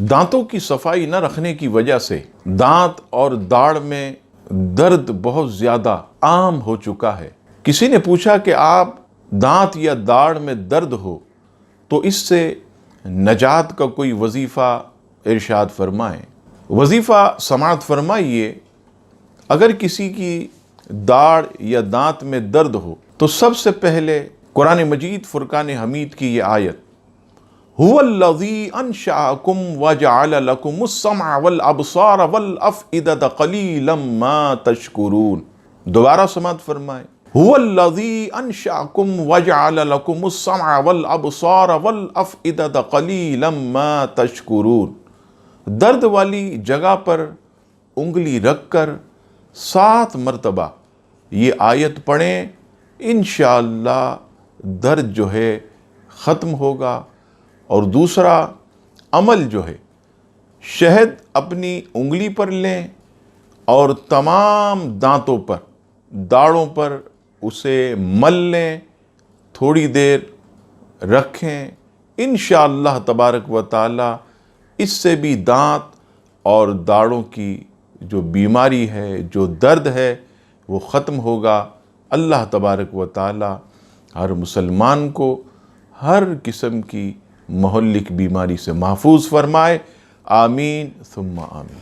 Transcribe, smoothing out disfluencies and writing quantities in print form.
دانتوں کی صفائی نہ رکھنے کی وجہ سے دانت اور داڑھ میں درد بہت زیادہ عام ہو چکا ہے۔ کسی نے پوچھا کہ آپ دانت یا داڑھ میں درد ہو تو اس سے نجات کا کوئی وظیفہ ارشاد فرمائیں۔ وظیفہ سماعت فرمائیے، اگر کسی کی داڑھ یا دانت میں درد ہو تو سب سے پہلے قرآن مجید فرقان حمید کی یہ آیت هو الذی انشأکم وجعل لکم السمع والابصار والافئدۃ قلیلا ما تشکرون، دوبارہ سماعت فرمائیں، هو الذی انشأکم وجعل لکم السمع والابصار والافئدۃ قلیلا ما تشکرون۔ درد والی جگہ پر انگلی رکھ کر 7 مرتبہ یہ آیت پڑھیں، انشاءاللہ درد جو ہے ختم ہوگا۔ اور دوسرا عمل جو ہے، شہد اپنی انگلی پر لیں اور تمام دانتوں پر، داڑھوں پر اسے مل لیں، تھوڑی دیر رکھیں، انشاءاللہ تبارک و تعالی اس سے بھی دانت اور داڑھوں کی جو بیماری ہے، جو درد ہے، وہ ختم ہوگا۔ اللہ تبارک و تعالی ہر مسلمان کو ہر قسم کی مہلک بیماری سے محفوظ فرمائے، آمین ثم آمین۔